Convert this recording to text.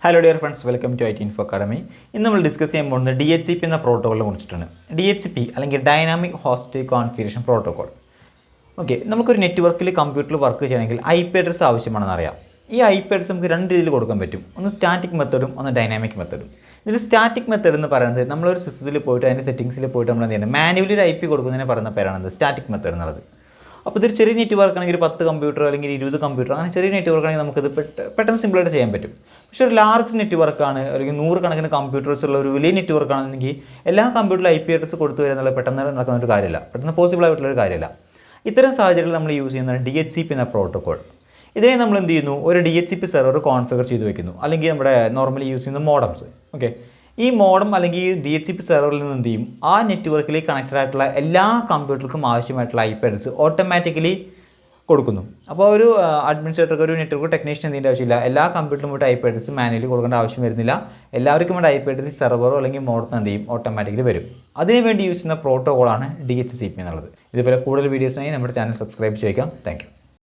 Hello dear friends, welcome to IT Info Academy. ഇന്ന് നമ്മൾ discuss ചെയ്യാൻ പോകുന്നത് DHCP എന്ന പ്രോട്ടോക്കോളിനെ കുറിച്ചിട്ടാണ്. DHCP അല്ലെങ്കിൽ dynamic host configuration protocol. Okay, നമുക്കൊരു നെറ്റ്വർക്കിൽ കമ്പ്യൂട്ടറിൽ വർക്ക് ചെയ്യണമെങ്കിൽ IP അഡ്രസ് ആവശ്യമാണെന്ന് അറിയാം. ഈ IP അഡ്രസ് നമുക്ക് രണ്ട് രീതിയിൽ കൊടുക്കാൻ പറ്റും. ഒന്ന് സ്റ്റാറ്റിക് മെത്തേഡും ഒന്ന് ഡൈനാമിക് മെത്തേഡും. ഇതിൽ സ്റ്റാറ്റിക് മെത്തേഡ് എന്ന് പറയുന്നത് നമ്മളൊരു സിസ്റ്റത്തിൽ പോയിട്ട് അതിൻ്റെ സെറ്റിംഗ്സിൽ പോയിട്ട് നമ്മൾ എന്ത് ചെയ്യുന്നത്, മാനുവലി ഒരു IP കൊടുക്കുന്നതിനെ പറയുന്ന പേരാണ് സ്റ്റാറ്റിക് മെത്തേഡ് എന്നുള്ളത്. അപ്പോൾ ഇതൊരു ചെറിയ നെറ്റ്വർക്ക് ആണെങ്കിൽ 10 കമ്പ്യൂട്ടർ അല്ലെങ്കിൽ 20 കമ്പ്യൂട്ടർ അങ്ങനെ ചെറിയ നെറ്റ്വർക്ക് ആണെങ്കിൽ നമുക്കിത് പെട്ടെന്ന് സിമ്പിളായിട്ട് ചെയ്യാൻ പറ്റും. പക്ഷേ ഒരു ലാർജ് നെറ്റ്വർക്കാണ് അല്ലെങ്കിൽ 100 കണക്കിന് കമ്പ്യൂട്ടേഴ്സ് ഉള്ള ഒരു വലിയ നെറ്റ്വർക്ക് ആണെങ്കിൽ എല്ലാ കമ്പ്യൂട്ടറിലും IP അഡ്രസ് കൊടുത്തു വരുന്നുള്ള പെട്ടെന്ന് നടക്കുന്ന ഒരു കാര്യമില്ല, പെട്ടെന്ന് പോസിബിൾ ആയിട്ടുള്ളൊരു കാര്യമില്ല. ഇത്തരം സാഹചര്യങ്ങളിൽ നമ്മൾ യൂസ് ചെയ്യുന്ന DHCP എന്ന പ്രോട്ടോക്കോൾ. ഇതിനെ നമ്മൾ എന്ത് ചെയ്യുന്നു, ഒരു DHCP സെർവർ കോൺഫിഗർ ചെയ്ത് വെക്കുന്നു, അല്ലെങ്കിൽ നമ്മുടെ നോർമലി യൂസ് ചെയ്യുന്ന മോഡംസ്. ഓക്കെ, ഈ മോഡം അല്ലെങ്കിൽ DHCP സെർവറിൽ നിന്ന് എന്ത് ചെയ്യും, ആ നെറ്റ്വർക്കിലേക്ക് കണക്റ്റഡ് ആയിട്ടുള്ള എല്ലാ കമ്പ്യൂട്ടർക്കും ആവശ്യമായിട്ടുള്ള IP അഡ്രസ് ഓട്ടോമാറ്റിക്കലി കൊടുക്കുന്നു. അപ്പോൾ ഒരു അഡ്മിനിസ്ട്രേറ്റർക്ക്, ഒരു നെറ്റ്വർക്ക് ടെക്നീഷ്യൻ എന്തിൻ്റെ ആവശ്യമില്ല, എല്ലാ കമ്പ്യൂട്ടറിലും പോയിട്ട് IP അഡ്രസ് മാനുവലി കൊടുക്കേണ്ട ആവശ്യം വരുന്നില്ല. എല്ലാവർക്കും ഇവിടെ IP അഡ്രസ് സെർവറോ അല്ലെങ്കിൽ മോഡത്തിന് എന്ത് ചെയ്യും, ഓട്ടോമാറ്റിക്കലി വരും. അതിനുവേണ്ടി യൂസ് ചെയ്യുന്ന പ്രോട്ടോക്കോളാണ് DHCP എന്നുള്ളത്. ഇതുപോലെ കൂടുതൽ വീഡിയോസിനായി നമ്മുടെ ചാനൽ സബ്സ്ക്രൈബ് ചെയ്യുക. Thank you.